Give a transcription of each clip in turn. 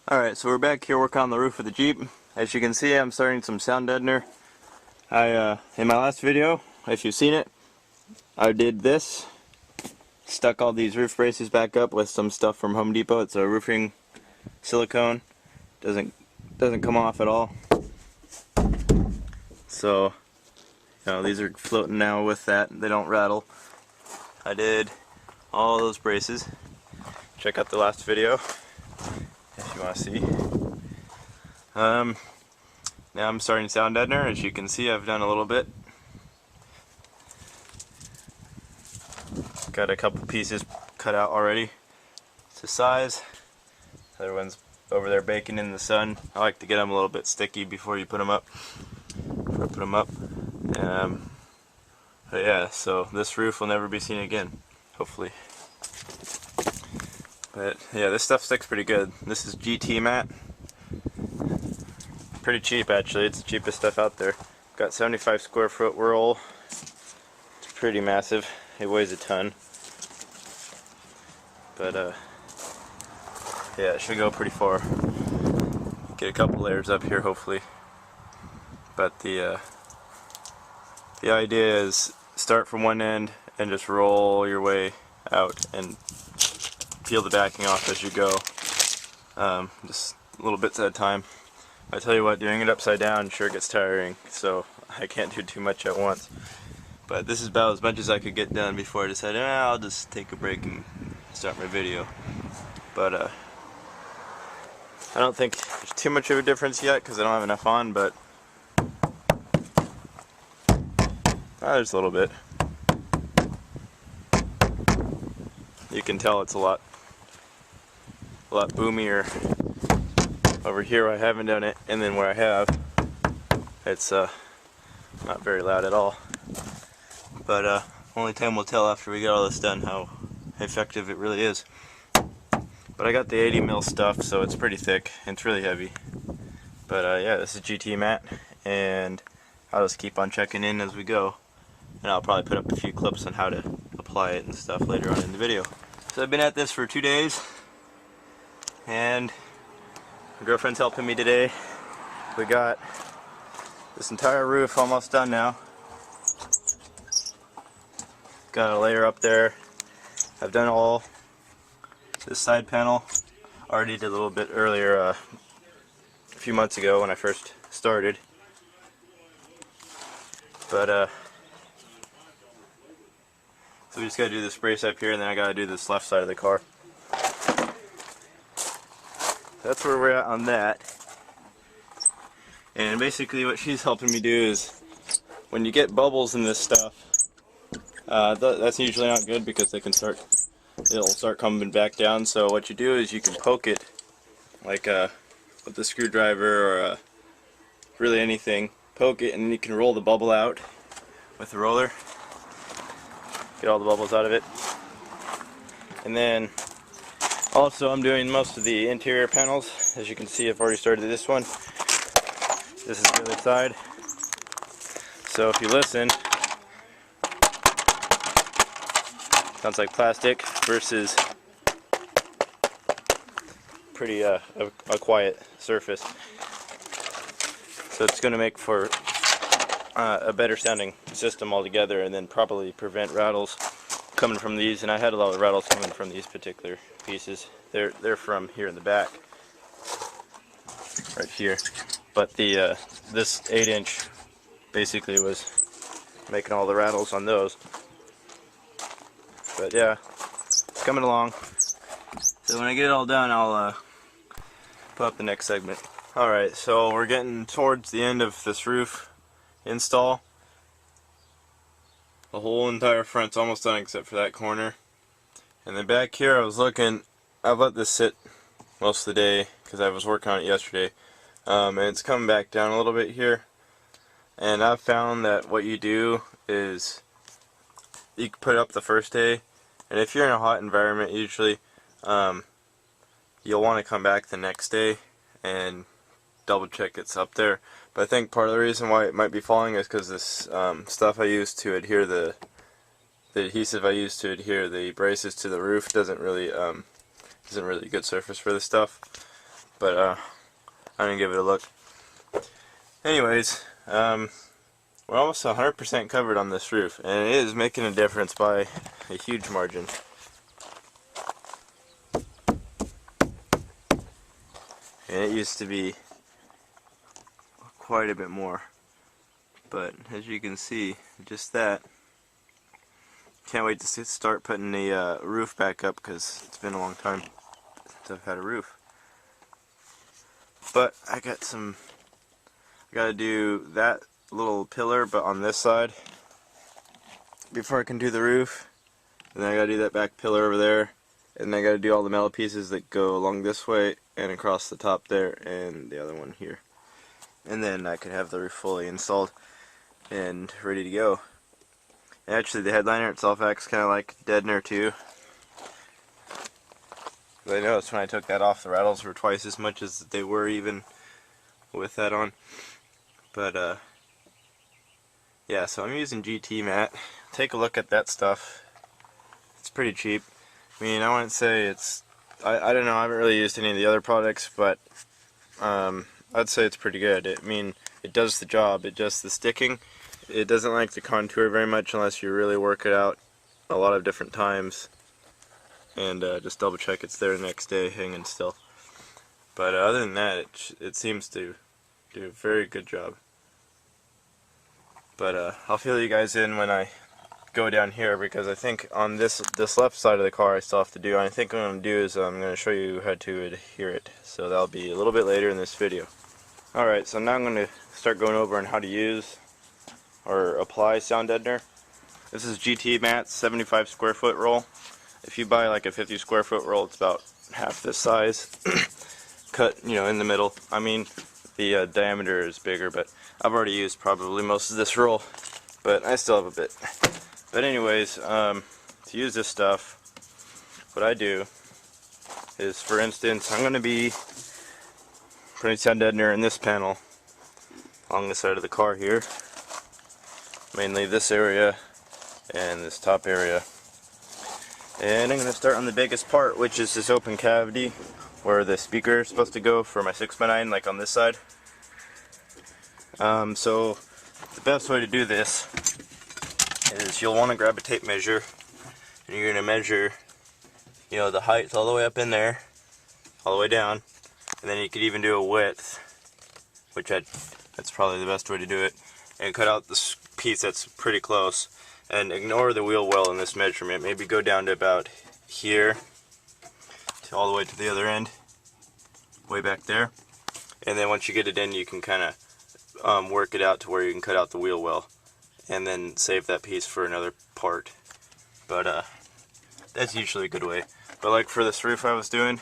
Alright, so we're back here working on the roof of the Jeep. As you can see, I'm starting some sound deadener. In my last video, if you've seen it, I did this. Stuck all these roof braces back up with some stuff from Home Depot. It's a roofing silicone. Doesn't come off at all. So, these are floating now with that. They don't rattle. I did all those braces. Check out the last video if you want to see. Now I'm starting sound deadener. As you can see, I've done a little bit. Got a couple pieces cut out already to size. Other one's over there baking in the sun. I like to get them a little bit sticky before you put them up. But yeah, so this roof will never be seen again, hopefully. But yeah, this stuff sticks pretty good. This is GT mat. Pretty cheap actually. It's the cheapest stuff out there. Got 75 square foot roll. It's pretty massive. It weighs a ton. But yeah, it should go pretty far. Get a couple layers up here hopefully. But the idea is start from one end and just roll your way out and peel the backing off as you go. Just little bits at a time. I tell you what, doing it upside down sure gets tiring, so I can't do too much at once. But this is about as much as I could get done before I decided, I'll just take a break and start my video. But I don't think there's too much of a difference yet because I don't have enough on, but there's a little bit. You can tell it's a lot boomier over here where I haven't done it, and then where I have, it's not very loud at all. But only time will tell after we get all this done how effective it really is. But I got the 80 mil stuff, so it's pretty thick and it's really heavy. But yeah, this is GT mat, and I'll just keep on checking in as we go. And I'll probably put up a few clips on how to apply it and stuff later on in the video. So I've been at this for 2 days, and my girlfriend's helping me today. We got this entire roof almost done now. Got a layer up there. I've done all this side panel. Already did a little bit earlier, a few months ago when I first started. But so we just gotta do this brace up here, and then I gotta do this left side of the car. That's where we're at on that. And basically what she's helping me do is, when you get bubbles in this stuff, that's usually not good because it'll start coming back down. So what you do is you can poke it, like with a screwdriver or really anything. Poke it, and then you can roll the bubble out with the roller. Get all the bubbles out of it. And then also I'm doing most of the interior panels. As you can see, I've already started this one. This is the other side. So if you listen, sounds like plastic versus pretty a quiet surface. So it's going to make for a better sounding system altogether, and then probably prevent rattles coming from these. And I had a lot of rattles coming from these particular pieces. They're from here in the back, right here. But the this 8-inch basically was making all the rattles on those. But yeah, it's coming along. So when I get it all done, I'll put up the next segment. Alright, so we're getting towards the end of this roof install. The whole entire front's almost done except for that corner. And then back here I was looking, I've let this sit most of the day because I was working on it yesterday. And it's coming back down a little bit here. And I've found that what you do is you can put it up the first day, and if you're in a hot environment usually you'll want to come back the next day and double check it's up there. But I think part of the reason why it might be falling is because this stuff I use to adhere the adhesive I use to adhere the braces to the roof isn't really a good surface for this stuff. but I'm gonna give it a look. Anyways, we're almost 100% covered on this roof, and it is making a difference by a huge margin. And it used to be quite a bit more, but as you can see, just that. Can't wait to start putting the roof back up, because it's been a long time since I've had a roof. But I gotta do that little pillar, but on this side, before I can do the roof. And then I gotta do that back pillar over there, and then I gotta do all the metal pieces that go along this way and across the top there, and the other one here. And then I could have the roof fully installed and ready to go. Actually, the headliner itself acts kind of like Deadener too. I noticed when I took that off, the rattles were twice as much as they were even with that on. But yeah, so I'm using GT mat. Take a look at that stuff. It's pretty cheap. I mean, I wouldn't say it's, I don't know, I haven't really used any of the other products, but I'd say it's pretty good. I mean, it does the job. It does the sticking. It doesn't like to contour very much unless you really work it out a lot of different times, and just double check it's there the next day hanging still. But other than that, it seems to do a very good job. But I'll fill you guys in when I go down here, because I think on this left side of the car I still have to do. I think what I'm going to do is I'm going to show you how to adhere it. So that'll be a little bit later in this video. Alright, so now I'm going to start going over on how to use or apply sound deadener. This is GT Mat's 75 square foot roll. If you buy like a 50 square foot roll, it's about half this size. Cut, you know, in the middle. I mean, the diameter is bigger, but I've already used probably most of this roll, but I still have a bit. But anyways, to use this stuff, what I do is, for instance, I'm going to be putting sound deadener in this panel along the side of the car here. Mainly this area and this top area. And I'm going to start on the biggest part, which is this open cavity where the speaker is supposed to go for my 6x9, like on this side. So the best way to do this is you'll want to grab a tape measure, and you're going to measure, you know, the height all the way up in there, all the way down, and then you could even do a width, which that's probably the best way to do it, and cut out this piece that's pretty close, and ignore the wheel well in this measurement. Maybe go down to about here, to all the way to the other end, way back there, and then once you get it in, you can kind of work it out to where you can cut out the wheel well, and then save that piece for another part. But that's usually a good way. But like for this roof I was doing,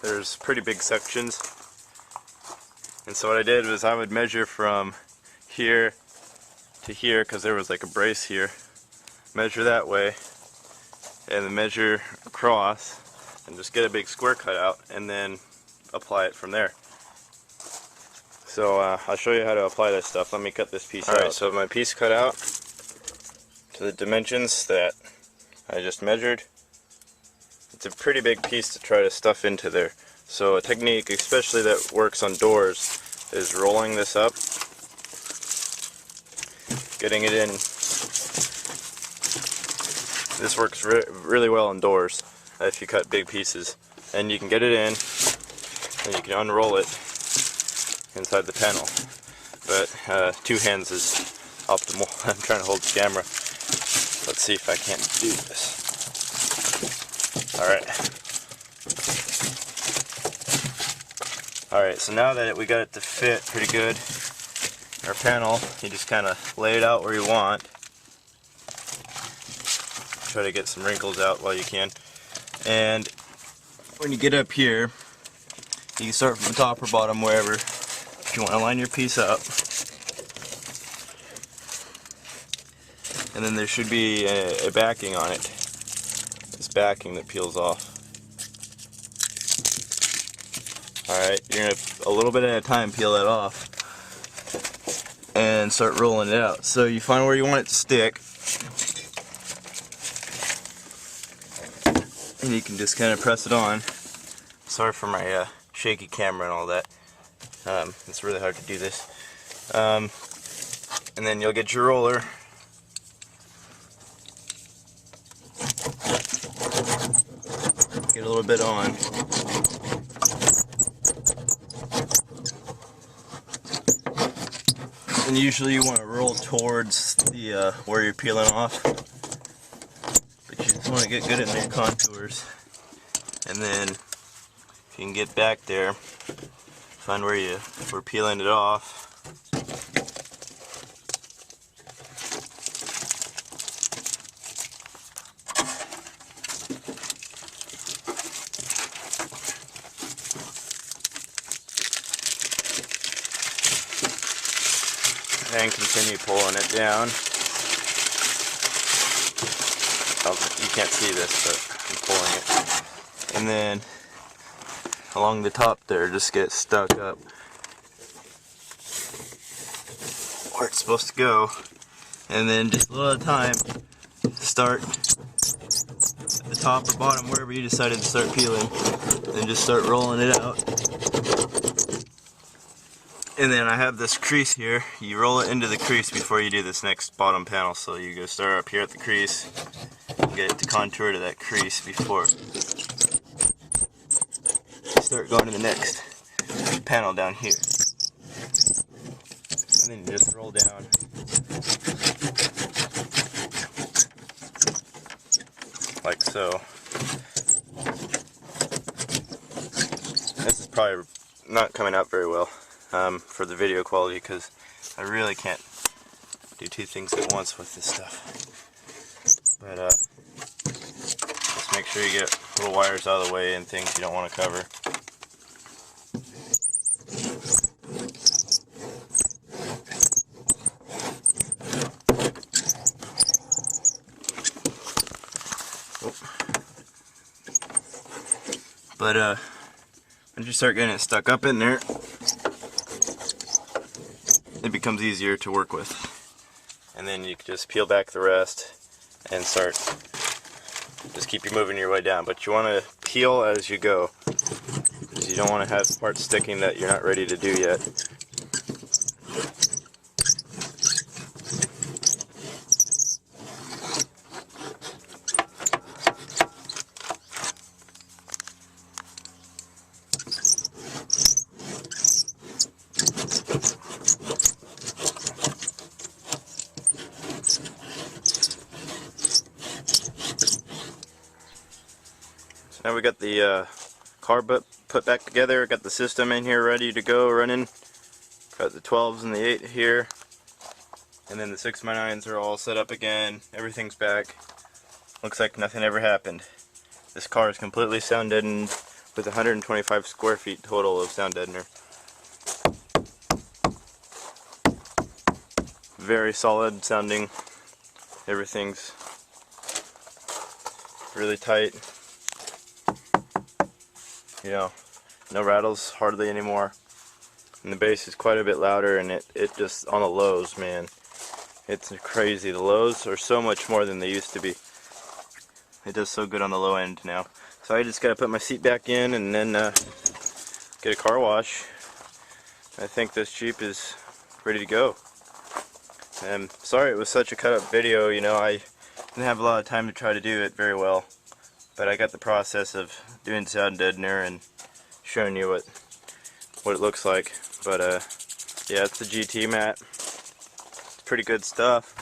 there's pretty big sections. And so what I did was I would measure from here to here, because there was like a brace here. Measure that way, and then measure across, and just get a big square cut out, and then apply it from there. So I'll show you how to apply this stuff. Let me cut this piece out. Alright, so my piece cut out to the dimensions that I just measured. It's a pretty big piece to try to stuff into there. So a technique, especially that works on doors, is rolling this up, getting it in. This works really well on doors if you cut big pieces. And you can get it in, and you can unroll it inside the panel. But 2 hands is optimal. I'm trying to hold the camera. Let's see if I can't do this. Alright, so now that we got it to fit pretty good, our panel, you just kind of lay it out where you want. Try to get some wrinkles out while you can. And when you get up here, you can start from the top or bottom, wherever. If you want to line your piece up. And then there should be a backing on it. This backing that peels off. Alright, you're going to, a little bit at a time, peel that off. And start rolling it out. So you find where you want it to stick. and you can just kind of press it on. Sorry for my shaky camera and all that. It's really hard to do this. And then you'll get your roller. Get a little bit on. And usually you want to roll towards the where you're peeling off, but you just want to get good in your contours. And then if you can get back there, find where you were peeling it off. And continue pulling it down. You can't see this, but I'm pulling it. And then along the top there, just get stuck up where it's supposed to go. And then just a little at a time, start at the top or bottom, wherever you decided to start peeling, and just start rolling it out. And then I have this crease here. You roll it into the crease before you do this next bottom panel. So you go start up here at the crease, get it to contour to that crease before you start going to the next panel down here. And then you just roll down. Like so. This is probably not coming out very well. For the video quality, because I really can't do two things at once with this stuff. But just make sure you get little wires out of the way and things you don't want to cover. But once you start getting it stuck up in there, it becomes easier to work with. And then you can just peel back the rest and start, just keep you moving your way down. But you want to peel as you go, because you don't want to have parts sticking that you're not ready to do yet. Now we got the car put back together, got the system in here ready to go running, got the 12s and the 8 here, and then the 6x9s are all set up again, everything's back, looks like nothing ever happened. This car is completely sound deadened with 125 square feet total of sound deadener. Very solid sounding, everything's really tight. You know, no rattles hardly anymore, and the bass is quite a bit louder, and it just, on the lows, man, it's crazy. The lows are so much more than they used to be. It does so good on the low end now. So I just gotta put my seat back in and then get a car wash. I think this Jeep is ready to go. And sorry it was such a cut up video, you know, I didn't have a lot of time to try to do it very well. But I got the process of doing sound deadener and showing you what it looks like. But yeah, it's the GT mat. It's pretty good stuff.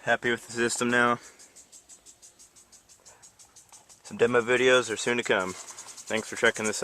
Happy with the system now. Some demo videos are soon to come. Thanks for checking this out.